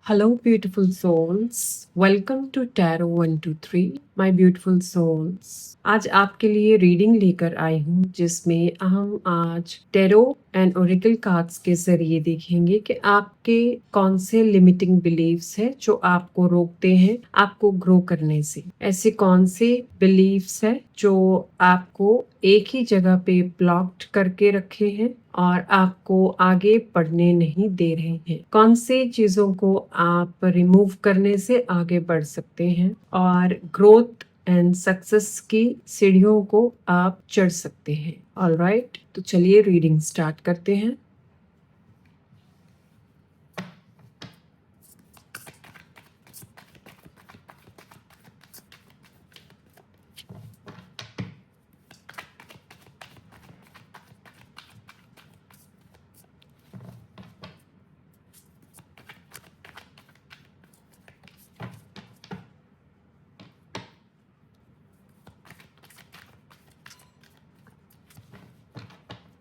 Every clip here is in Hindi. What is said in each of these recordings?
Hello, beautiful souls. Welcome to Tarot 123, my beautiful souls. आज आपके लिए रीडिंग लेकर आई हूँ जिसमें हम आज टैरो एंड ओरेकल कार्ड्स के जरिए देखेंगे कि आपके कौन से लिमिटिंग बिलीव्स है जो आपको रोकते हैं आपको ग्रो करने से। ऐसे कौन से बिलीव्स है जो आपको एक ही जगह पे ब्लॉक्ड करके रखे हैं और आपको आगे बढ़ने नहीं दे रहे हैं। कौन से चीजों को आप रिमूव करने से आगे बढ़ सकते हैं और ग्रोथ एंड सक्सेस की सीढ़ियों को आप चढ़ सकते हैं। ऑलराइट, तो चलिए रीडिंग स्टार्ट करते हैं।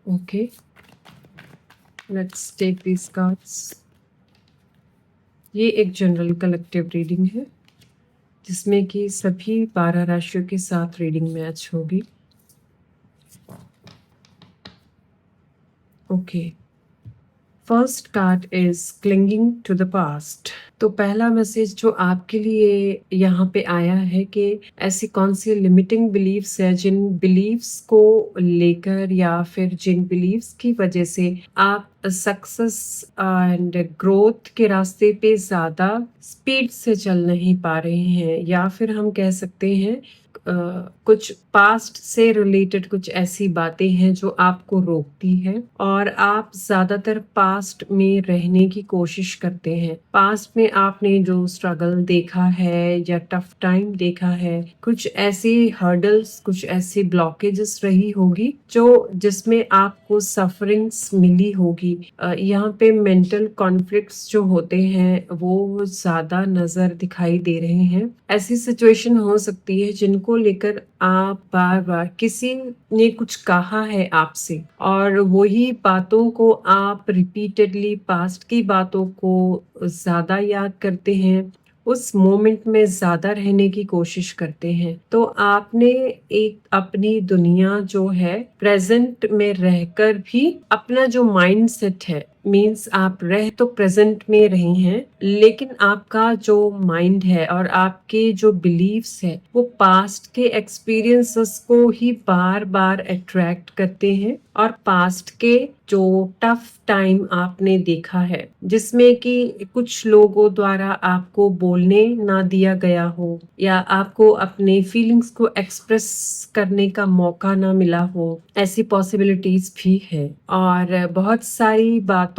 Okay, let's take this cards. ये एक जनरल कलेक्टिव रीडिंग है जिसमें कि सभी 12 राशियों के साथ रीडिंग मैच होगी। Okay, first card is clinging to the past. तो पहला मैसेज जो आपके लिए यहाँ पे आया है कि ऐसी कौन सी लिमिटिंग बिलीव्स है जिन बिलीव्स को लेकर या फिर जिन बिलीव्स की वजह से आप सक्सेस एंड ग्रोथ के रास्ते पे ज्यादा स्पीड से चल नहीं पा रहे हैं, या फिर हम कह सकते हैं कुछ पास्ट से रिलेटेड कुछ ऐसी बातें हैं जो आपको रोकती है और आप ज्यादातर पास्ट में रहने की कोशिश करते हैं। पास्ट में आपने जो स्ट्रगल देखा है या टफ टाइम देखा है, कुछ ऐसे हर्डल्स, कुछ ऐसी ब्लॉकेजेस रही होगी जो जिसमें आपको सफरिंग्स मिली होगी। यहाँ पे मेंटल कॉन्फ्लिक्ट्स जो होते हैं वो ज्यादा नजर दिखाई दे रहे हैं। ऐसी सिचुएशन हो सकती है जिनको लेकर आप बार बार किसी ने कुछ कहा है आपसे और वही बातों को आप रिपीटेडली पास्ट की बातों को ज्यादा याद करते हैं, उस मोमेंट में ज्यादा रहने की कोशिश करते हैं। तो आपने एक अपनी दुनिया जो है प्रेजेंट में रहकर भी अपना जो माइंड सेट है, मीन्स आप रह तो प्रेजेंट में रहे हैं लेकिन आपका जो माइंड है और आपके जो बिलीव्स है वो पास्ट के एक्सपीरियंसेस को ही बार बार अट्रैक्ट करते हैं और पास्ट के जो टफ टाइम आपने देखा है जिसमें कि कुछ लोगों द्वारा आपको बोलने ना दिया गया हो या आपको अपने फीलिंग्स को एक्सप्रेस करने का मौका ना मिला हो, ऐसी पॉसिबिलिटीज भी है। और बहुत सारी बातों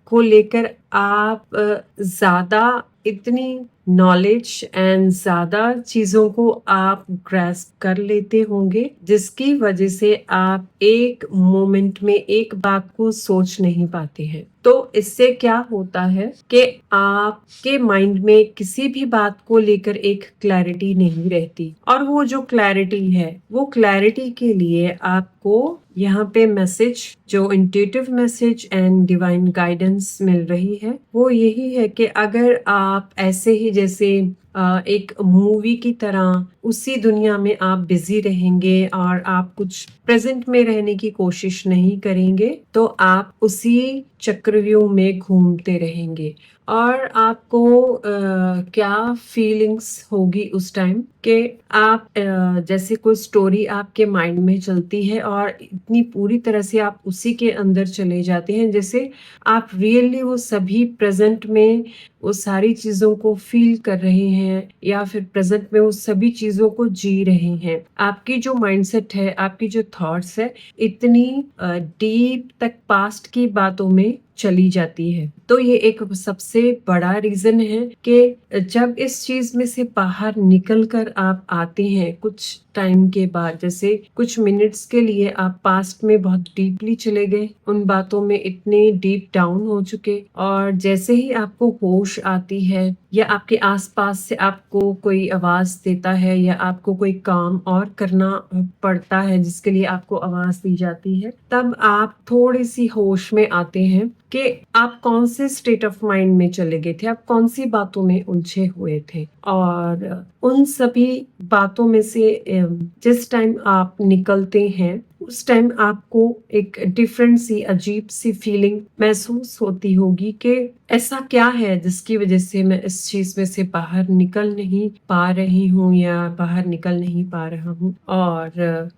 को लेकर आप ज्यादा इतनी नॉलेज एंड ज्यादा चीजों को आप ग्रैस्प कर लेते होंगे जिसकी वजह से आप एक मोमेंट में एक बात को सोच नहीं पाते हैं। तो इससे क्या होता है कि आपके माइंड में किसी भी बात को लेकर एक क्लैरिटी नहीं रहती और वो जो क्लैरिटी है वो क्लैरिटी के लिए आपको यहाँ पे मैसेज, जो intuitive message and divine guidance मिल रही है वो यही है कि अगर आप ऐसे ही जैसे एक मूवी की तरह उसी दुनिया में आप बिजी रहेंगे और आप कुछ प्रेजेंट में रहने की कोशिश नहीं करेंगे तो आप उसी चक्रव्यूह में घूमते रहेंगे और आपको क्या फीलिंग्स होगी उस टाइम कि आप जैसे कोई स्टोरी आपके माइंड में चलती है और इतनी पूरी तरह से आप उसी के अंदर चले जाते हैं जैसे आप रियली वो सभी प्रेजेंट में वो सारी चीजों को फील कर रहे हैं या फिर प्रेजेंट में वो सभी चीजों को जी रहे हैं। आपकी जो माइंडसेट है, आपकी जो थॉट्स है इतनी डीप तक पास्ट की बातों में चली जाती है। तो ये एक सबसे बड़ा रीजन है कि जब इस चीज में से बाहर निकल कर आप आते हैं कुछ टाइम के बाद, जैसे कुछ मिनट्स के लिए आप पास्ट में बहुत डीपली चले गए, उन बातों में इतने डीप डाउन हो चुके और जैसे ही आपको होश होश आती है या आपके आसपास से आपको कोई आवाज देता है या आपको कोई काम और करना पड़ता है जिसके लिए आपको आवाज दी जाती है, तब आप थोड़ी सी होश में आते हैं कि आप कौन से स्टेट ऑफ माइंड में चले गए थे, आप कौन सी बातों में उलझे हुए थे। और उन सभी बातों में से जिस टाइम आप निकलते हैं उस टाइम आपको एक डिफरेंट सी अजीब सी फीलिंग महसूस होती होगी कि ऐसा क्या है जिसकी वजह से मैं इस चीज में से बाहर निकल नहीं पा रही हूँ या बाहर निकल नहीं पा रहा हूँ। और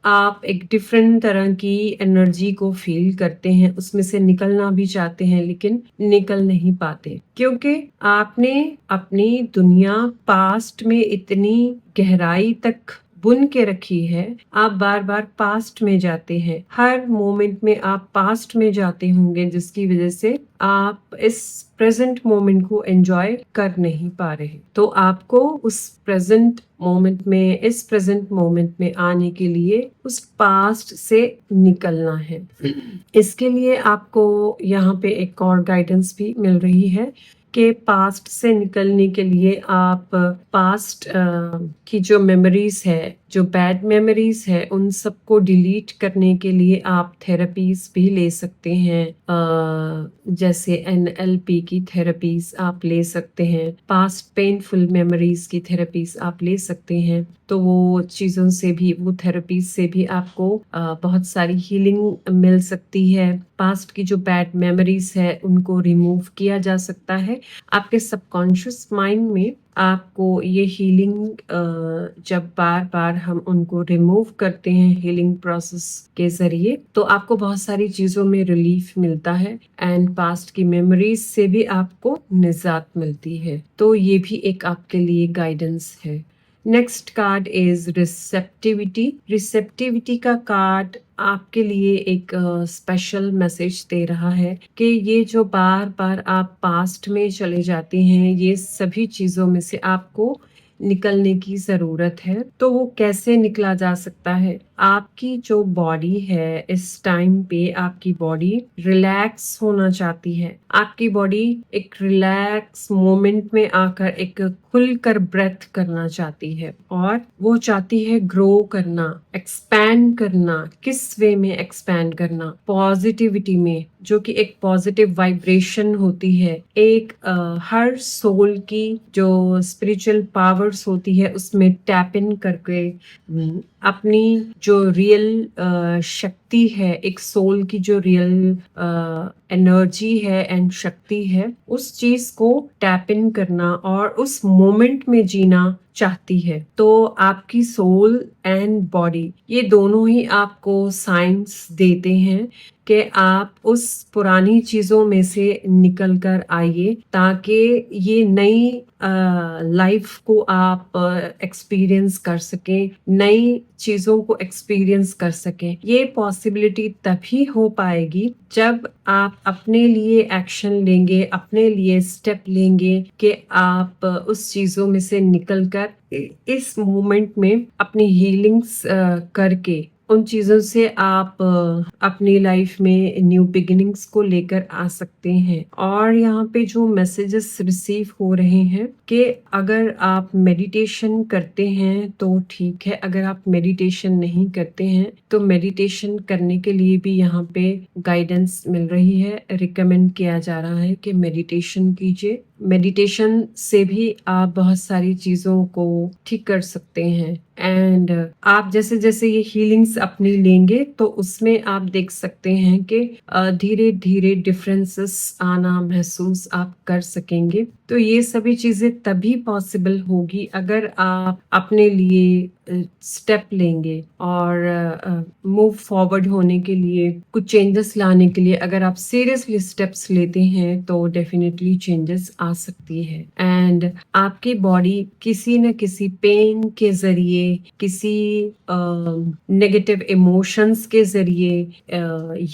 आप एक डिफरेंट तरह की एनर्जी को फील करते हैं, उसमें से निकलना भी चाहते हैं लेकिन निकल नहीं पाते, क्योंकि आपने अपनी दुनिया पास्ट में इतनी गहराई तक बुन के रखी है। आप बार बार पास्ट में जाते हैं, हर मोमेंट में आप पास्ट में जाते होंगे, जिसकी वजह से आप इस प्रेजेंट मोमेंट को एंजॉय कर नहीं पा रहे। तो आपको उस प्रेजेंट मोमेंट में, इस प्रेजेंट मोमेंट में आने के लिए उस पास्ट से निकलना है। इसके लिए आपको यहाँ पे एक और गाइडेंस भी मिल रही है कि पास्ट से निकलने के लिए आप पास्ट की जो मेमोरीज है, जो बैड मेमोरीज है, उन सबको डिलीट करने के लिए आप थेरेपीज भी ले सकते हैं। जैसे NLP की थेरेपीज आप ले सकते हैं, पास्ट पेनफुल मेमोरीज की थेरेपीज आप ले सकते हैं। तो वो चीज़ों से भी, वो थेरेपीज से भी आपको बहुत सारी हीलिंग मिल सकती है। पास्ट की जो बैड मेमोरीज है उनको रिमूव किया जा सकता है। आपके सबकॉन्शियस माइंड में आपको ये हीलिंग, जब बार बार हम उनको रिमूव करते हैं हीलिंग प्रोसेस के जरिए, तो आपको बहुत सारी चीजों में रिलीफ मिलता है एंड पास्ट की मेमोरीज से भी आपको निजात मिलती है। तो ये भी एक आपके लिए गाइडेंस है। Next card is receptivity. Receptivity का कार्ड आपके लिए एक स्पेशल मैसेज दे रहा है कि ये जो बार बार आप पास्ट में चले जाते हैं, ये सभी चीजों में से आपको निकलने की जरूरत है। तो वो कैसे निकला जा सकता है? आपकी जो बॉडी है, इस टाइम पे आपकी बॉडी रिलैक्स होना चाहती है। आपकी बॉडी एक रिलैक्स मोमेंट में आकर एक खुलकर ब्रेथ करना चाहती है और वो चाहती है ग्रो करना, एक्सपैंड करना। किस वे में एक्सपैंड करना? पॉजिटिविटी में, जो कि एक पॉजिटिव वाइब्रेशन होती है। एक हर सोल की जो स्पिरिचुअल पावर्स होती है उसमें टैप इन करके अपनी जो रियल शक्ति है, एक सोल की जो रियल एनर्जी है एंड शक्ति है, उस चीज को टैप इन करना और उस मोमेंट में जीना चाहती है। तो आपकी सोल एंड बॉडी, ये दोनों ही आपको साइंस देते हैं कि आप उस पुरानी चीजों में से निकल कर आइए, ताकि ये नई लाइफ को आप एक्सपीरियंस कर सकें, नई चीजों को एक्सपीरियंस कर सकें। ये पॉसिबिलिटी तभी हो पाएगी जब आप अपने लिए एक्शन लेंगे, अपने लिए स्टेप लेंगे कि आप उस चीजों में से निकलकर इस मोमेंट में अपनी हीलिंग्स करके उन चीजों से आप अपनी लाइफ में न्यू बिगिनिंग्स को लेकर आ सकते हैं। और यहाँ पे जो मैसेजेस रिसीव हो रहे हैं कि अगर आप मेडिटेशन करते हैं तो ठीक है, अगर आप मेडिटेशन नहीं करते हैं तो मेडिटेशन करने के लिए भी यहाँ पे गाइडेंस मिल रही है। रिकमेंड किया जा रहा है कि मेडिटेशन कीजिए। मेडिटेशन से भी आप बहुत सारी चीजों को ठीक कर सकते हैं एंड आप जैसे जैसे ये हीलिंग्स अपनी लेंगे तो उसमें आप देख सकते हैं कि धीरे धीरे डिफरेंसेस आना महसूस आप कर सकेंगे। तो ये सभी चीजें तभी पॉसिबल होगी अगर आप अपने लिए स्टेप लेंगे और मूव फॉरवर्ड होने के लिए, कुछ चेंजेस लाने के लिए अगर आप सीरियसली स्टेप्स लेते हैं तो डेफिनेटली चेंजेस आ सकती है। एंड आपकी बॉडी किसी न किसी पेन के जरिए, किसी नेगेटिव इमोशंस के जरिए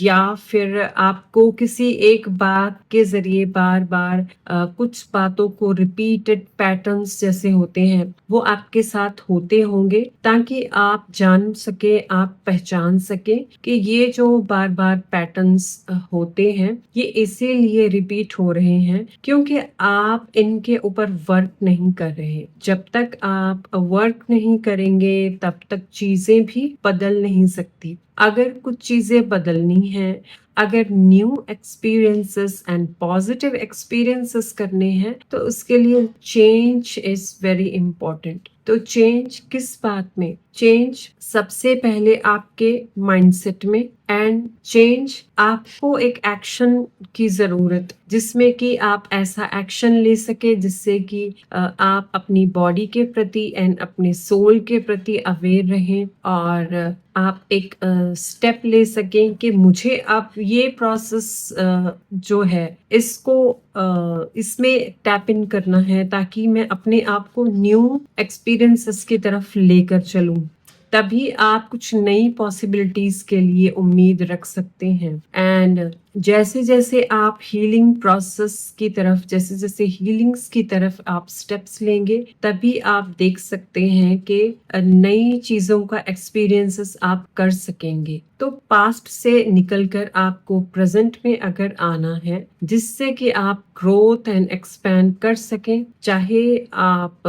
या फिर आपको किसी एक बात के जरिए बार बार कुछ बातों को रिपीटेड पैटर्न्स जैसे होते हैं वो आपके साथ होते होंगे। ताकि आप जान सके, आप पहचान सके कि ये जो बार-बार पैटर्न्स होते हैं, ये इसीलिए रिपीट हो रहे हैं क्योंकि आप इनके ऊपर वर्क नहीं कर रहे। जब तक आप वर्क नहीं करेंगे तब तक चीज़ें भी बदल नहीं सकती। अगर कुछ चीज़ें बदलनी हैं, अगर new experiences and positive experiences करने हैं, तो उसके लिए चेंज इज़ वेरी इम्पोर्टेंट। तो चेंज किस बात में? चेंज सबसे पहले आपके माइंडसेट में, एंड चेंज आपको एक एक्शन की ज़रूरत, जिसमें कि आप ऐसा एक्शन ले सके जिससे कि आप अपनी बॉडी के प्रति एंड अपने सोल के प्रति अवेयर रहें, और आप एक स्टेप ले सकें कि मुझे अब ये प्रोसेस जो है इसको इसमें टैप इन करना है, ताकि मैं अपने आप को न्यू एक्सपीरियंसेस की तरफ लेकर चलूं। तभी आप कुछ नई पॉसिबिलिटीज के लिए उम्मीद रख सकते हैं। एंड जैसे जैसे आप हीलिंग प्रोसेस की तरफ, जैसे जैसे हीलिंग्स की तरफ आप स्टेप्स लेंगे, तभी आप देख सकते हैं कि नई चीजों का एक्सपीरियंसेस आप कर सकेंगे। तो पास्ट से निकलकर आपको प्रेजेंट में अगर आना है, जिससे कि आप ग्रोथ एंड एक्सपैंड कर सकें, चाहे आप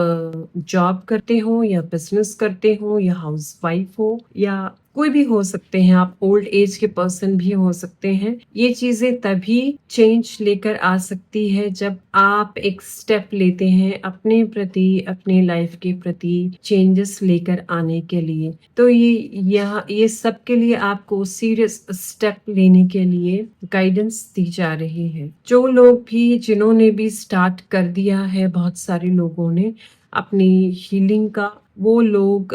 जॉब करते हो या बिजनेस करते हो या हाउस वाइफ हो या कोई भी हो सकते हैं, आप ओल्ड एज के पर्सन भी हो सकते हैं। ये चीजें तभी चेंज लेकर आ सकती है जब आप एक स्टेप लेते हैं अपने प्रति, अपने लाइफ के प्रति चेंजेस लेकर आने के लिए। तो ये सब के लिए आपको सीरियस स्टेप लेने के लिए गाइडेंस दी जा रही है। जो लोग भी, जिन्होंने भी स्टार्ट कर दिया है, बहुत सारे लोगों ने अपनी हीलिंग का, वो लोग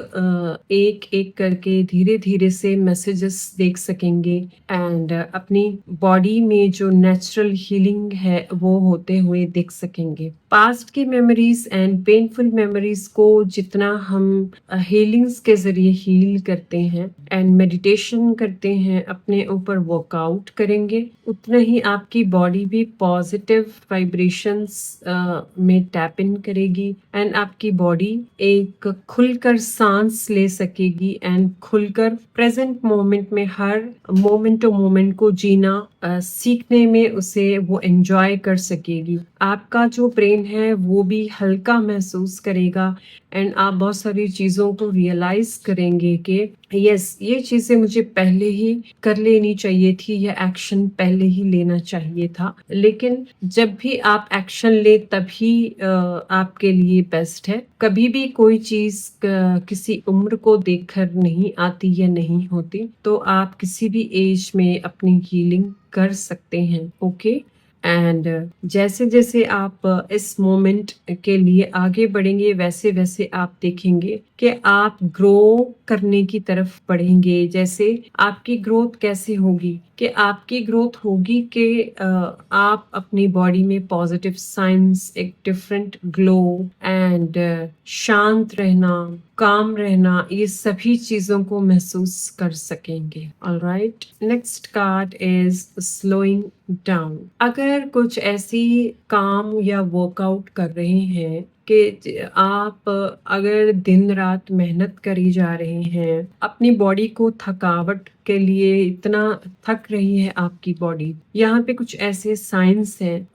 एक एक करके धीरे धीरे से मैसेजेस देख सकेंगे, एंड अपनी बॉडी में जो नेचुरल हीलिंग है वो होते हुए देख सकेंगे। पास्ट की मेमोरीज एंड पेनफुल मेमोरीज को जितना हम हीलिंग्स के जरिए हील करते हैं एंड मेडिटेशन करते हैं, अपने ऊपर वर्कआउट करेंगे, उतना ही आपकी बॉडी भी पॉजिटिव वाइब्रेशंस में टैप इन करेगी, एंड आपकी बॉडी एक खुलकर सांस ले सकेगी, एंड खुलकर प्रेजेंट मोमेंट में हर मोमेंट टू मोमेंट को जीना सीखने में उसे वो एंजॉय कर सकेगी। आपका जो ब्रेन है वो भी हल्का महसूस करेगा, एंड आप बहुत सारी चीज़ों को रियलाइज करेंगे कि यस, ये चीज़ें मुझे पहले ही कर लेनी चाहिए थी, या एक्शन पहले ही लेना चाहिए था। लेकिन जब भी आप एक्शन ले तभी आपके लिए बेस्ट है। कभी भी कोई चीज़ किसी उम्र को देखकर नहीं आती या नहीं होती, तो आप किसी भी एज में अपनी हीलिंग कर सकते हैं। ओके, एंड जैसे जैसे आप इस मोमेंट के लिए आगे बढ़ेंगे, वैसे वैसे आप देखेंगे कि आप ग्रो करने की तरफ बढ़ेंगे। जैसे आपकी ग्रोथ कैसे होगी, कि आपकी ग्रोथ होगी कि आप अपनी बॉडी में पॉजिटिव साइंस, एक डिफरेंट ग्लो एंड शांत रहना, काम रहना, ये सभी चीजों को महसूस कर सकेंगे। Alright, next card is slowing down. अगर कुछ ऐसी काम या वर्कआउट कर रहे हैं कि आप अगर दिन रात मेहनत करी जा रहे हैं, अपनी बॉडी को थकावट के लिए इतना थक रही है आपकी बॉडी, यहाँ पे कुछ ऐसे साइंस हैं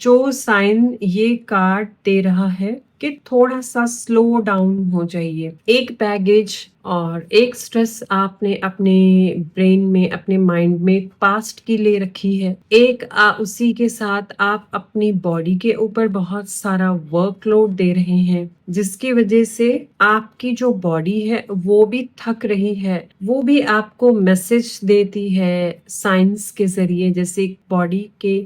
जो साइन ये कार्ड दे रहा है कि थोड़ा सा स्लो डाउन हो जाइए। एक बैगेज और एक स्ट्रेस आपने अपने ब्रेन में, अपने माइंड में पास्ट की ले रखी है। एक उसी के साथ आप अपनी बॉडी के ऊपर बहुत सारा वर्कलोड दे रहे हैं, जिसकी वजह से आपकी जो बॉडी है वो भी थक रही है। वो भी आपको मैसेज देती है साइंस के जरिए, जैसे बॉडी के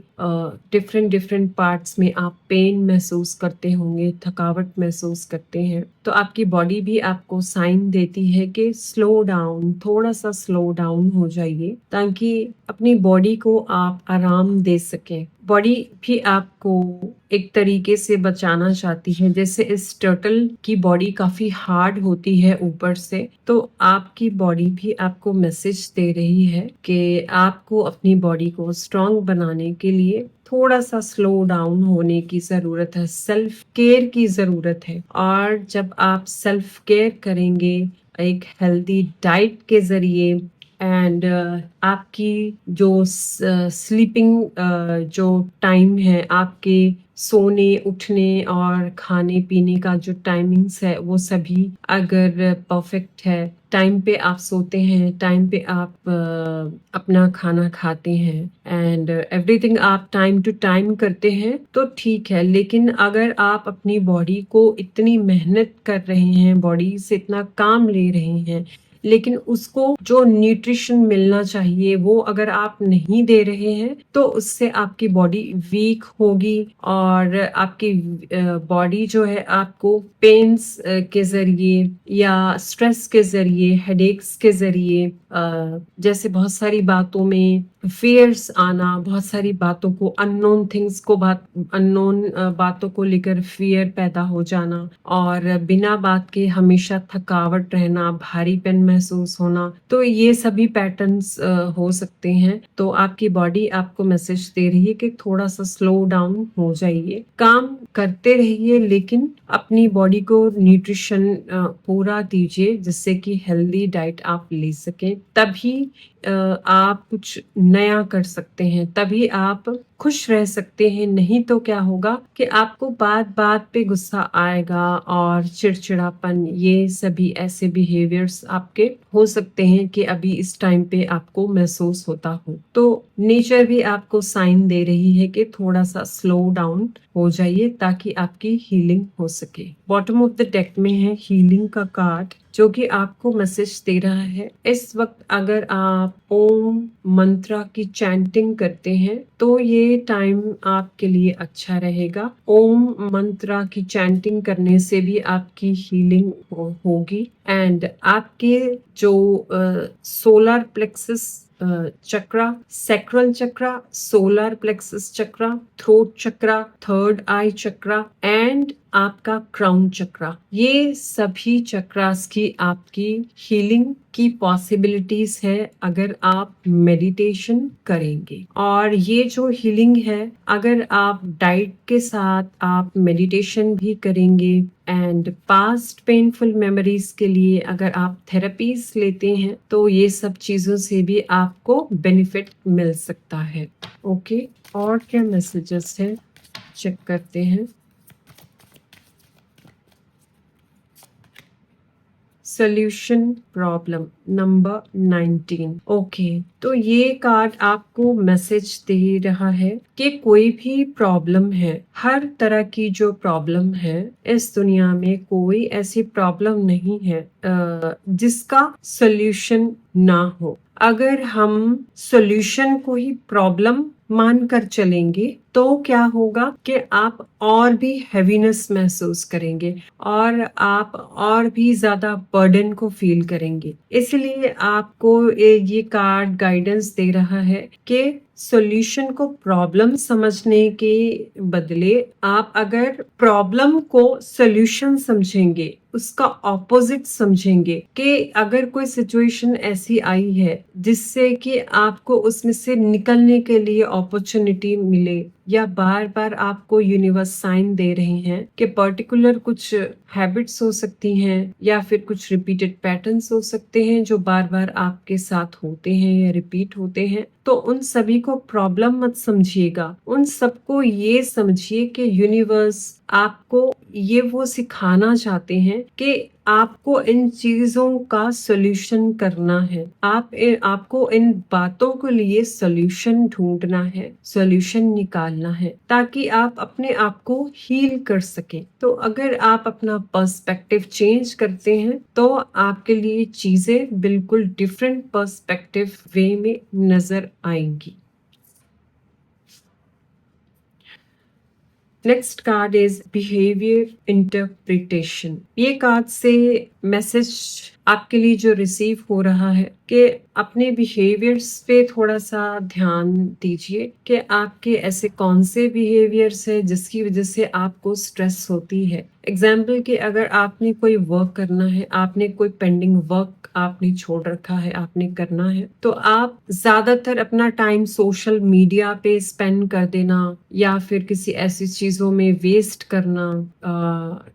डिफरेंट डिफरेंट पार्ट्स में आप पेन महसूस करते होंगे, थकावट महसूस करते हैं, तो आपकी बॉडी भी आपको साइन देती है कि स्लो डाउन, थोड़ा सा स्लो डाउन हो जाइए, ताकि अपनी बॉडी को आप आराम दे सकें। बॉडी भी आपको एक तरीके से बचाना चाहती है। जैसे इस टर्टल की बॉडी काफी हार्ड होती है ऊपर से, तो आपकी बॉडी भी आपको मैसेज दे रही है कि आपको अपनी बॉडी को स्ट्रांग बनाने के लिए थोड़ा सा स्लो डाउन होने की ज़रूरत है, सेल्फ केयर की ज़रूरत है। और जब आप सेल्फ केयर करेंगे एक हेल्दी डाइट के ज़रिए एंड आपकी जो स्लीपिंग जो टाइम है, आपके सोने उठने और खाने पीने का जो टाइमिंग्स है वो सभी अगर परफेक्ट है, टाइम पे आप सोते हैं, टाइम पे आप अपना खाना खाते हैं एंड एवरीथिंग आप टाइम टू टाइम करते हैं तो ठीक है। लेकिन अगर आप अपनी बॉडी को इतनी मेहनत कर रहे हैं, बॉडी से इतना काम ले रहे हैं, लेकिन उसको जो न्यूट्रिशन मिलना चाहिए वो अगर आप नहीं दे रहे हैं तो उससे आपकी बॉडी वीक होगी और आपकी बॉडी जो है आपको पेन्स के जरिए या स्ट्रेस के जरिए, हेडेक्स के जरिए, जैसे बहुत सारी बातों में फियर्स आना, बहुत सारी बातों को अननोन थिंग्स को अननोन बातों को लेकर फियर पैदा हो जाना और बिना बात के हमेशा थकावट रहना, भारीपन महसूस होना, तो ये सभी पैटर्न्स हो सकते हैं। तो आपकी बॉडी आपको मैसेज दे रही है कि थोड़ा सा स्लो डाउन हो जाइए, काम करते रहिए लेकिन अपनी बॉडी को न्यूट्रिशन पूरा दीजिए जिससे कि हेल्दी डाइट आप ले सकें। तभी आप कुछ नया कर सकते हैं, तभी आप खुश रह सकते हैं। नहीं तो क्या होगा कि आपको बात बात पे गुस्सा आएगा और चिड़चिड़ापन, ये सभी ऐसे बिहेवियर्स आपके हो सकते हैं कि अभी इस टाइम पे आपको महसूस होता हो। तो नेचर भी आपको साइन दे रही है कि थोड़ा सा स्लो डाउन हो जाइए ताकि आपकी हीलिंग हो सके। बॉटम ऑफ द डेक में है हीलिंग का कार्ड जो कि आपको मैसेज दे रहा है इस वक्त अगर आप ओम मंत्रा की चैंटिंग करते हैं तो ये टाइम आपके लिए अच्छा रहेगा। ओम मंत्रा की चैंटिंग करने से भी आपकी हीलिंग होगी एंड आपके जो solar plexus chakra, sacral chakra, solar plexus chakra, throat chakra, third I chakra and आपका क्राउन चक्रा, ये सभी चक्रास की आपकी हीलिंग की पॉसिबिलिटीज है अगर आप मेडिटेशन करेंगे। और ये जो हीलिंग है अगर आप डाइट के साथ आप मेडिटेशन भी करेंगे एंड पास्ट पेनफुल मेमोरीज के लिए अगर आप थेरेपीज लेते हैं तो ये सब चीजों से भी आपको बेनिफिट मिल सकता है। ओके, और क्या मैसेजेस है चेक करते हैं। Solution problem number 19। ओके, तो ये कार्ड आपको मैसेज दे रहा है कि कोई भी प्रॉब्लम है, हर तरह की जो प्रॉब्लम है इस दुनिया में कोई ऐसी प्रॉब्लम नहीं है जिसका सोल्यूशन ना हो। अगर हम सोल्यूशन को ही प्रॉब्लम मानकर चलेंगे तो क्या होगा कि आप और भी हैवीनेस महसूस करेंगे और आप और भी ज्यादा बर्डन को फील करेंगे। इसलिए आपको ये कार्ड गाइडेंस दे रहा है कि सॉल्यूशन को प्रॉब्लम समझने के बदले आप अगर प्रॉब्लम को सॉल्यूशन समझेंगे, उसका ऑपोजिट समझेंगे कि अगर कोई सिचुएशन ऐसी आई है जिससे कि आपको उसमें से निकलने के लिए अपॉर्चुनिटी मिले या बार बार आपको यूनिवर्स साइन दे रहे हैं कि पर्टिकुलर कुछ हैबिट्स हो सकती हैं या फिर कुछ रिपीटेड पैटर्न्स हो सकते हैं जो बार बार आपके साथ होते हैं या रिपीट होते हैं, तो उन सभी को प्रॉब्लम मत समझिएगा। उन सबको ये समझिए कि यूनिवर्स आपको ये वो सिखाना चाहते हैं कि आपको इन चीजों का सॉल्यूशन करना है। आपको इन बातों के लिए सॉल्यूशन ढूंढना है, सॉल्यूशन निकालना है ताकि आप अपने आप को हील कर सके। तो अगर आप अपना पर्सपेक्टिव चेंज करते हैं तो आपके लिए चीजें बिल्कुल डिफरेंट पर्सपेक्टिव वे में नजर आएंगी। Next card is behaviour interpretation. ये कार्ड से मैसेज आपके लिए जो रिसीव हो रहा है कि अपने बिहेवियर्स पे थोड़ा-सा ध्यान दीजिए कि आपके ऐसे कौन से बिहेवियर्स हैं जिसकी वज़ह से आपको स्ट्रेस होती है। एग्ज़ाम्पल कि अगर आपने कोई वर्क करना है, आपने कोई पेंडिंग वर्क आपने छोड़ रखा है, आपने करना है, तो आप ज़्यादातर अपना टाइम सोशल मीडिया पे स्पेंड कर देना या फिर किसी ऐसी चीज़ों में वेस्ट करना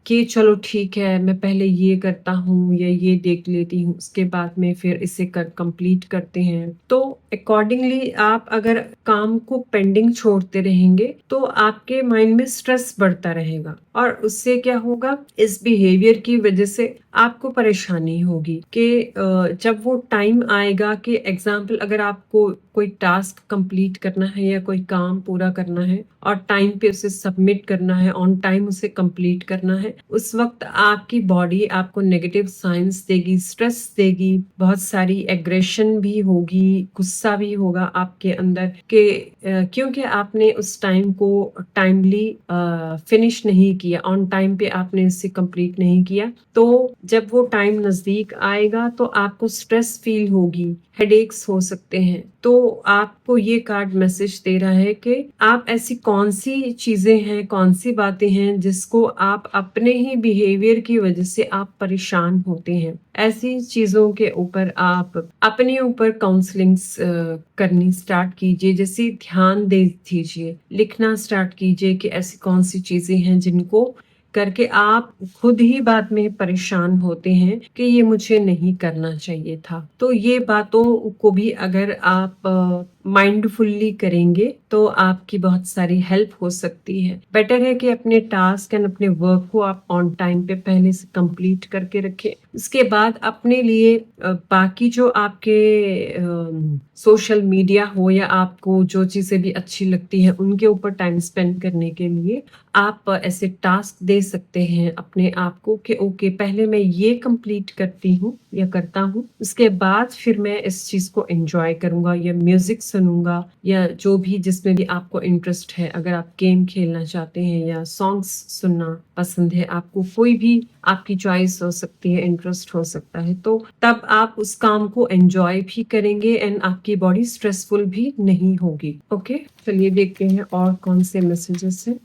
कि चलो ठीक है, मैं पहले ये करता हूँ या ये देख लेती हूँ, उसके बाद में फिर इसे कंप्लीट करते हैं। तो अकॉर्डिंगली आप अगर काम को पेंडिंग छोड़ते रहेंगे तो आपके माइंड में स्ट्रेस बढ़ता रहेगा और उससे क्या होगा, इस बिहेवियर की वजह से आपको परेशानी होगी कि जब वो टाइम आएगा कि एग्जाम्पल अगर आपको कोई टास्क कंप्लीट करना है या कोई काम पूरा करना है और टाइम पे उसे सबमिट करना है, ऑन टाइम उसे कंप्लीट करना है, उस वक्त आपकी बॉडी आपको नेगेटिव साइंस देगी, स्ट्रेस देगी, बहुत सारी एग्रेशन भी होगी, गुस्सा भी होगा आपके अंदर कि क्योंकि आपने उस टाइम को टाइमली फिनिश नहीं किया, ऑन टाइम पे आपने इसे कंप्लीट नहीं किया। तो जब वो टाइम नज़दीक आएगा तो आपको स्ट्रेस फील होगी, हेडेक्स हो सकते हैं। तो आपको ये कार्ड मैसेज दे रहा है कि आप ऐसी कौन-सी चीज़ें हैं, कौन-सी बातें हैं जिसको आप अपने ही बिहेवियर की वज़ह से आप परेशान होते हैं। ऐसी चीज़ों के ऊपर आप अपने ऊपर काउंसलिंग्स करनी स्टार्ट कीजिए, जैसे ध्यान दे दीजिए, लिखना स्टार्ट कीजिए कि ऐसी कौन-सी चीज़ें हैं जिनको करके आप खुद ही बाद में परेशान होते हैं कि ये मुझे नहीं करना चाहिए था। तो ये बातों को भी अगर आप माइंडफुली करेंगे तो आपकी बहुत सारी हेल्प हो सकती है। बेटर है कि अपने टास्क एंड अपने वर्क को आप ऑन टाइम पे पहले से कंप्लीट करके रखें। उसके बाद अपने लिए बाकी जो आपके सोशल मीडिया हो या आपको जो चीज़ें भी अच्छी लगती हैं उनके ऊपर टाइम स्पेंड करने के लिए आप ऐसे टास्क दे सकते हैं अपने आप को कि ओके पहले मैं ये कंप्लीट करती हूँ या करता हूँ, उसके बाद फिर मैं इस चीज़ को एन्जॉय करूँगा या म्यूज़िक सुनूँगा या जो भी जिसमें भी आपको इंटरेस्ट है। अगर आप गेम खेलना चाहते हैं या सॉन्ग्स सुनना पसंद है आपको, कोई भी आपकी चॉइस हो सकती है, इंटरेस्ट हो सकता है, तो तब आप उस काम को एन्जॉय भी करेंगे एंड आपकी बॉडी स्ट्रेसफुल भी नहीं होगी। ओके, चलिए देखते हैं और कौन से मैसेजेस हैं।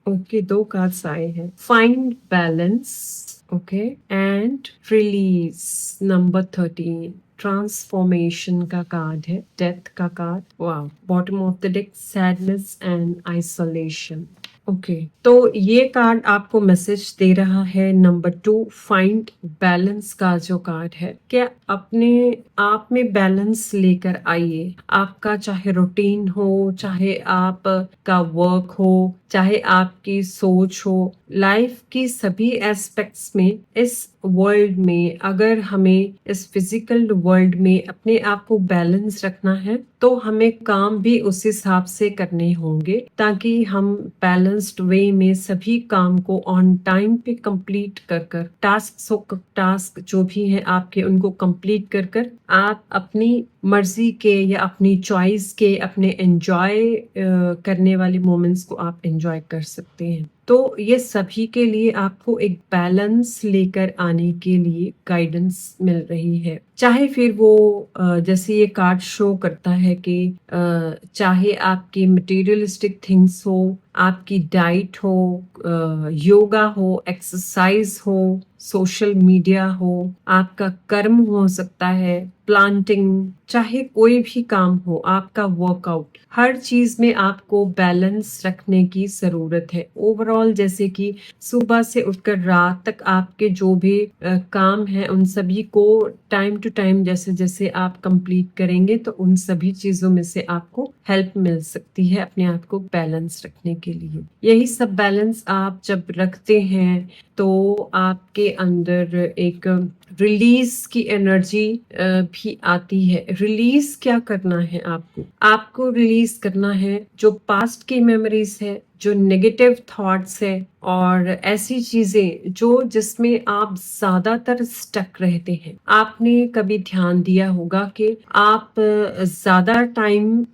ओके, 2 कार्ड्स आए हैं। Find balance, okay, and release number 13। Transformation का कार्ड है, डेथ का card. Wow, bottom of the deck sadness and isolation. Okay, तो ये कार्ड आपको मैसेज दे रहा है नंबर 2 फाइंड बैलेंस का जो कार्ड है, क्या अपने आप में बैलेंस लेकर आइए। आपका चाहे रूटीन हो, चाहे आप का वर्क हो, चाहे आपकी सोच हो, लाइफ की सभी एस्पेक्ट्स में, इस वर्ल्ड में अगर हमें इस फिजिकल वर्ल्ड में अपने आप को बैलेंस रखना है तो हमें काम भी उस हिसाब से करने होंगे ताकि हम बैलेंस्ड वे में सभी काम को ऑन टाइम पे कंप्लीट कर टास्क जो भी हैं आपके उनको कंप्लीट कर आप अपनी मर्जी के या अपनी चॉइस के अपने एंजॉय करने वाले मोमेंट्स को आप एंजॉय कर सकते हैं। तो ये सभी के लिए आपको एक बैलेंस लेकर आने के लिए गाइडेंस मिल रही है। चाहे फिर वो जैसे ये कार्ड शो करता है कि चाहे आपकी मटेरियलिस्टिक थिंग्स हो, आपकी डाइट हो, योगा हो, एक्सरसाइज हो, सोशल मीडिया हो, आपका कर्म हो सकता है, प्लांटिंग, चाहे कोई भी काम हो, आपका वर्कआउट, हर चीज में आपको बैलेंस रखने की जरूरत है। ओवरऑल जैसे कि सुबह से उठकर रात तक आपके जो भी काम है उन सभी को टाइम टू टाइम जैसे जैसे आप कंप्लीट करेंगे तो उन सभी चीजों में से आपको हेल्प मिल सकती है अपने आप को बैलेंस रखने के लिए। यही सब बैलेंस आप जब रखते हैं तो आपके अंदर एक रिलीज की एनर्जी भी आती है। रिलीज क्या करना है आपको रिलीज करना है जो पास्ट की मेमोरीज है, जो नेगेटिव थॉट्स है, और ऐसी चीजें जिसमें आप ज्यादातर स्टक रहते हैं। आपने कभी ध्यान दिया होगा कि आप ज्यादा टाइम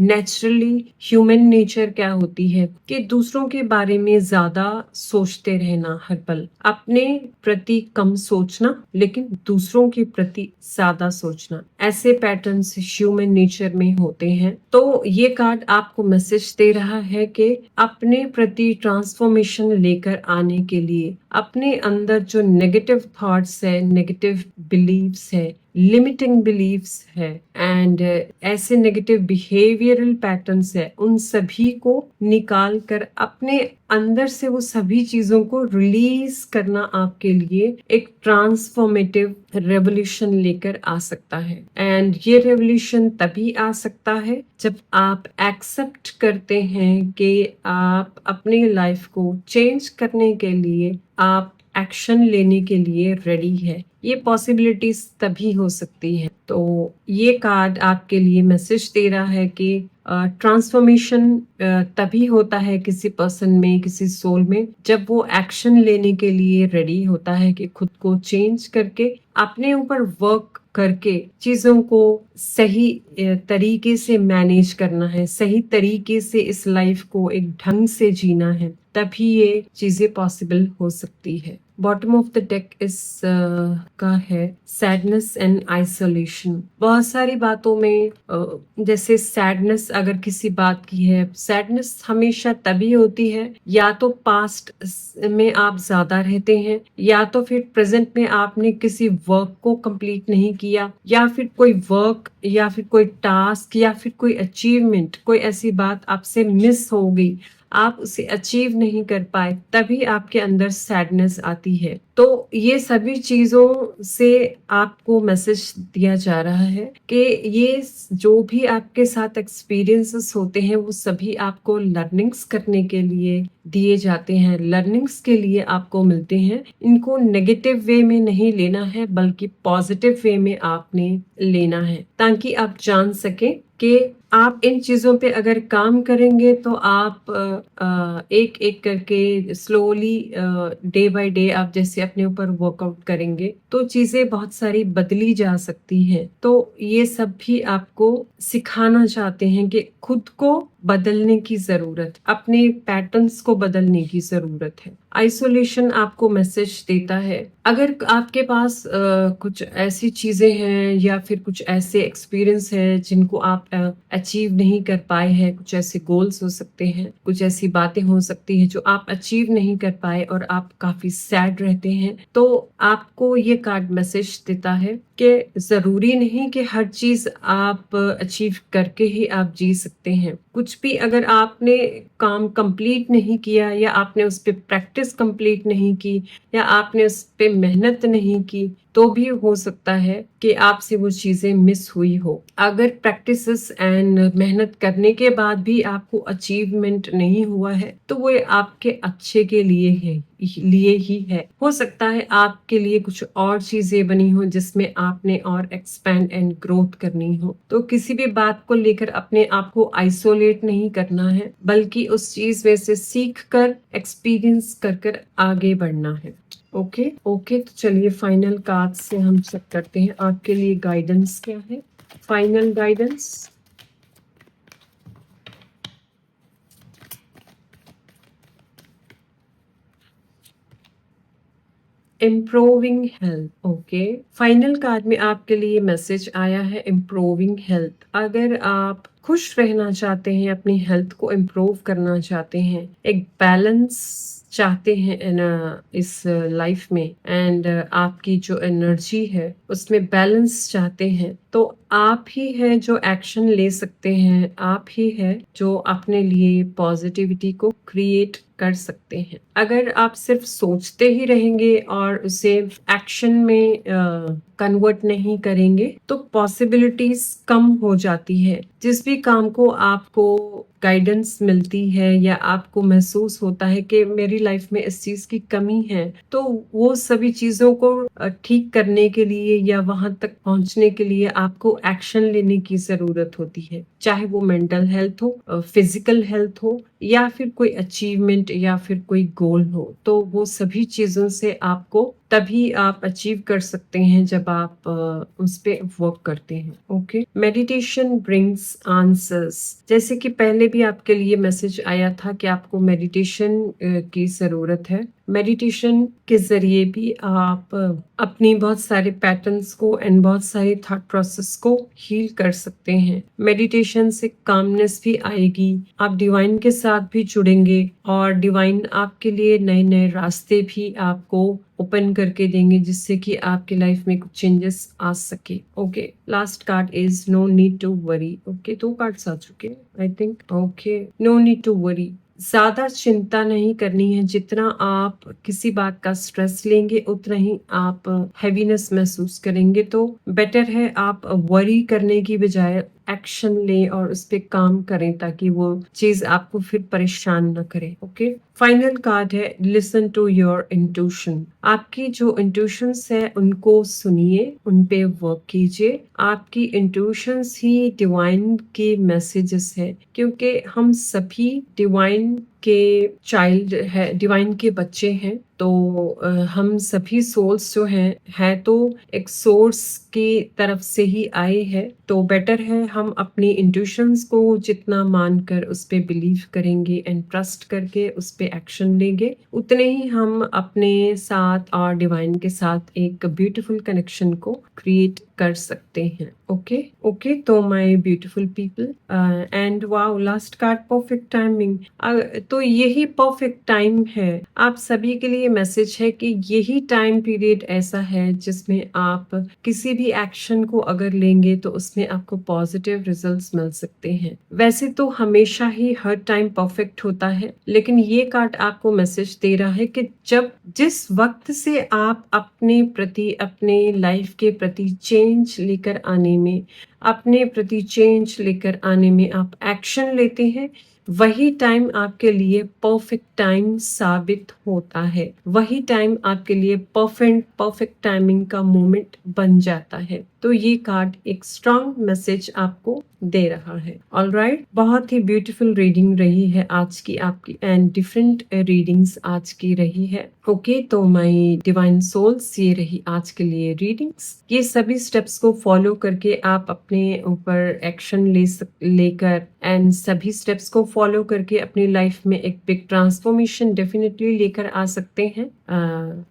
नेचुरली ह्यूमन नेचर क्या होती है कि दूसरों के बारे में ज्यादा सोचते रहना, हर पल अपने प्रति कम सोचना लेकिन दूसरों के प्रति ज्यादा सोचना, ऐसे पैटर्न्स ह्यूमन नेचर में होते हैं। तो ये कार्ड आपको मैसेज दे रहा है कि अपने प्रति ट्रांसफॉर्मेशन लेकर आने के लिए अपने अंदर जो नेगेटिव थॉट्स है, नेगेटिव बिलीव्स है, लिमिटिंग बिलीव्स है एंड ऐसे नेगेटिव बिहेवियरल पैटर्न्स है, उन सभी को निकाल कर अपने अंदर से वो सभी चीजों को रिलीज करना आपके लिए एक ट्रांसफॉर्मेटिव रेवोल्यूशन लेकर आ सकता है। एंड ये रेवोल्यूशन तभी आ सकता है जब आप एक्सेप्ट करते हैं कि आप अपनी लाइफ को चेंज करने के लिए, आप एक्शन लेने के लिए रेडी है। ये पॉसिबिलिटीज तभी हो सकती है। तो ये कार्ड आपके लिए मैसेज दे रहा है कि ट्रांसफॉर्मेशन तभी होता है किसी पर्सन में, किसी सोल में, जब वो एक्शन लेने के लिए रेडी होता है कि खुद को चेंज करके अपने ऊपर वर्क करके चीजों को सही तरीके से मैनेज करना है, सही तरीके से इस लाइफ को एक ढंग से जीना है, तभी ये चीजें पॉसिबल हो सकती है। बॉटम ऑफ द डेक इस का है सैडनेस एंड आइसोलेशन। बहुत सारी बातों में जैसे सैडनेस अगर किसी बात की है, सैडनेस हमेशा तभी होती है या तो पास्ट में आप ज्यादा रहते हैं, या तो फिर प्रेजेंट में आपने किसी वर्क को कंप्लीट नहीं किया, या फिर कोई वर्क या फिर कोई टास्क या फिर कोई अचीवमेंट, कोई ऐसी बात आपसे मिस हो गई, आप उसे अचीव नहीं कर पाए, तभी आपके अंदर सैडनेस आती है। तो ये सभी चीजों से आपको मैसेज दिया जा रहा है कि ये जो भी आपके साथ एक्सपीरियंसेस होते हैं वो सभी आपको लर्निंग्स करने के लिए दिए जाते हैं, लर्निंग्स के लिए आपको मिलते हैं। इनको नेगेटिव वे में नहीं लेना है बल्कि पॉजिटिव वे में आपने लेना है, ताकि आप जान सके कि आप इन चीजों पे अगर काम करेंगे तो आप एक एक करके स्लोली डे बाय डे आप जैसे अपने ऊपर वर्कआउट करेंगे तो चीजें बहुत सारी बदली जा सकती हैं। तो ये सब भी आपको सिखाना चाहते हैं कि खुद को बदलने की जरूरत, अपने पैटर्न्स को बदलने की जरूरत है। आइसोलेशन आपको मैसेज देता है अगर आपके पास कुछ ऐसी चीजें हैं या फिर कुछ ऐसे एक्सपीरियंस है जिनको आप अचीव नहीं कर पाए हैं, कुछ ऐसे गोल्स हो सकते हैं, कुछ ऐसी बातें हो सकती हैं जो आप अचीव नहीं कर पाए और आप काफी सैड रहते हैं, तो आपको ये कार्ड मैसेज देता है कि जरूरी नहीं कि हर चीज आप अचीव करके ही आप जी सकते हैं। कुछ भी अगर आपने काम कंप्लीट नहीं किया या आपने उस पर प्रैक्टिस कंप्लीट नहीं की या आपने उस पे मेहनत नहीं की, तो भी हो सकता है कि आपसे वो चीजें मिस हुई हो। अगर प्रैक्टिसेस एंड मेहनत करने के बाद भी आपको अचीवमेंट नहीं हुआ है तो वो आपके अच्छे के लिए ही है। हो सकता है आपके लिए कुछ और चीजें बनी हो जिसमें आपने और एक्सपैंड एंड ग्रोथ करनी हो। तो किसी भी बात को लेकर अपने आप को आइसोलेट नहीं करना है बल्कि उस चीज में से सीख कर, एक्सपीरियंस कर आगे बढ़ना है। ओके, तो चलिए फाइनल कार्ड से हम चेक करते हैं आपके लिए गाइडेंस क्या है। Final guidance, improving health. Okay, final card में आपके लिए मैसेज आया है इम्प्रूविंग हेल्थ। अगर आप खुश रहना चाहते हैं, अपनी हेल्थ को इम्प्रूव करना चाहते हैं, एक बैलेंस चाहते हैं इस लाइफ में एंड आपकी जो एनर्जी है उसमें बैलेंस चाहते हैं, तो आप ही है जो एक्शन ले सकते हैं, आप ही है जो अपने लिए पॉजिटिविटी को क्रिएट कर सकते हैं। अगर आप सिर्फ सोचते ही रहेंगे और उसे एक्शन में कन्वर्ट नहीं करेंगे तो पॉसिबिलिटीज कम हो जाती है। जिस भी काम को आपको गाइडेंस मिलती है या आपको महसूस होता है कि मेरी लाइफ में इस चीज की कमी है, तो वो सभी चीजों को ठीक करने के लिए या वहां तक पहुंचने के लिए आपको एक्शन लेने की जरूरत होती है, चाहे वो मेंटल हेल्थ हो, फिजिकल हेल्थ हो या फिर कोई अचीवमेंट या फिर कोई गोल हो, तो वो सभी चीज़ों से आपको तभी आप अचीव कर सकते हैं जब आप उस पे वर्क करते हैं। Okay, meditation brings answers. जैसे कि पहले भी आपके लिए मैसेज आया था कि आपको मेडिटेशन की ज़रूरत है। मेडिटेशन के ज़रिए भी आप अपनी बहुत सारे पैटर्न्स को एंड बहुत सारे थॉट प्रोसेस को हील कर सकते हैं। मेडिटेशन से कामनेस भी आएगी, आप डिवाइन के साथ भी जुड़ेंगे और डिवाइन आपके लिए नए-नए रास्ते भी आपको ओपन करके देंगे, जिससे कि आपकी लाइफ में कुछ चेंजेस आ सके। Okay, last card is no need to worry. Okay, 2 cards आ चुके हैं I think. Okay, no need to worry. ज़्यादा चिंता नहीं करनी है, जितना आप किसी बात का स्ट्रेस लेंगे उतना ही आप हैवीनेस महसूस करेंगे। तो बेटर है आप वरी करने की बजाय एक्शन लें और उस पे काम करें, ताकि वो चीज़ आपको फिर परेशान ना करे। ओके, फाइनल कार्ड है लिसन टू योर इंट्यूशन। आपकी जो इंट्यूशंस है उनको सुनिए, उन पे वर्क कीजिए। आपकी इंट्यूशंस ही डिवाइन के मैसेजेस है, क्योंकि हम सभी डिवाइन के चाइल्ड है, डिवाइन के बच्चे हैं। तो हम सभी सोल्स जो हैं तो एक सोर्स की तरफ से ही आए हैं। तो बेटर है हम अपनी इंट्यूशंस को जितना मानकर उस पे बिलीव करेंगे एंड ट्रस्ट करके उस पे एक्शन लेंगे, उतने ही हम अपने साथ और डिवाइन के साथ एक ब्यूटीफुल कनेक्शन को क्रिएट कर सकते हैं। ओके ओके, तो my beautiful people and wow, last card perfect timing. तो यही परफेक्ट टाइम है। आप सभी के लिए मैसेज है कि यही टाइम पीरियड ऐसा है जिसमें आप किसी भी एक्शन को अगर लेंगे तो उसमें आपको पॉजिटिव रिजल्ट्स मिल सकते हैं। वैसे तो हमेशा ही हर टाइम परफेक्ट होता है, लेकिन ये कार्ड आपको मैसेज दे रहा है कि जब जिस वक्त से आप अपने प्रति, अपने लाइफ के प्रति चेंज लेकर आने में, अपने प्रति चेंज लेकर आने में आप एक्शन लेते हैं, वही टाइम आपके लिए परफेक्ट टाइम साबित होता है। वही टाइम आपके लिए परफेक्ट टाइमिंग का मोमेंट बन जाता है। तो ये कार्ड एक स्ट्रॉन्ग मैसेज आपको दे रहा है। ऑलराइट, बहुत ही ब्यूटीफुल रीडिंग रही है आज की आपकी, एंड डिफरेंट रीडिंग्स आज की रही है। ओके, तो माय डिवाइन सोल्स, ये रही आज के लिए रीडिंग्स। ये सभी स्टेप्स को फॉलो करके आप अपने ऊपर एक्शन लेकर एंड सभी स्टेप्स को फॉलो करके अपनी लाइफ में एक बिग ट्रांसफॉर्मेशन डेफिनेटली लेकर आ सकते हैं।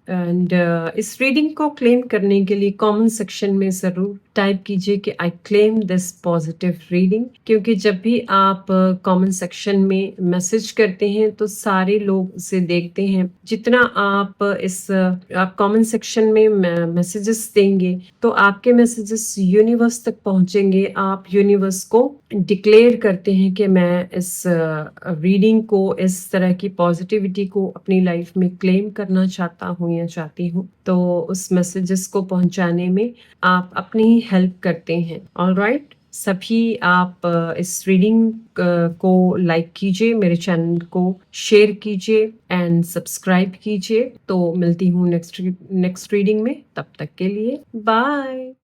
एंड इस रीडिंग को क्लेम करने के लिए कमेंट सेक्शन में जरूर टाइप कीजिए कि I claim this positive reading, क्योंकि जब भी आप कमेंट सेक्शन में मैसेज करते हैं तो सारे लोग उसे देखते हैं। जितना आप आप कमेंट सेक्शन में मैसेजेस देंगे तो आपके मैसेजेस यूनिवर्स तक पहुंचेंगे। आप यूनिवर्स को डिक्लेयर करते हैं कि मैं इस रीडिंग को, इस तरह की पॉजिटिविटी को अपनी लाइफ में क्लेम करना चाहता हूँ या चाहती हूँ। तो उस मैसेजेस को पहुंचाने में आप अपनी ही हेल्प करते हैं। ऑलराइट, सभी आप इस रीडिंग को लाइक कीजिए, मेरे चैनल को शेयर कीजिए एंड सब्सक्राइब कीजिए। तो मिलती हूँ नेक्स्ट रीडिंग में, तब तक के लिए बाय।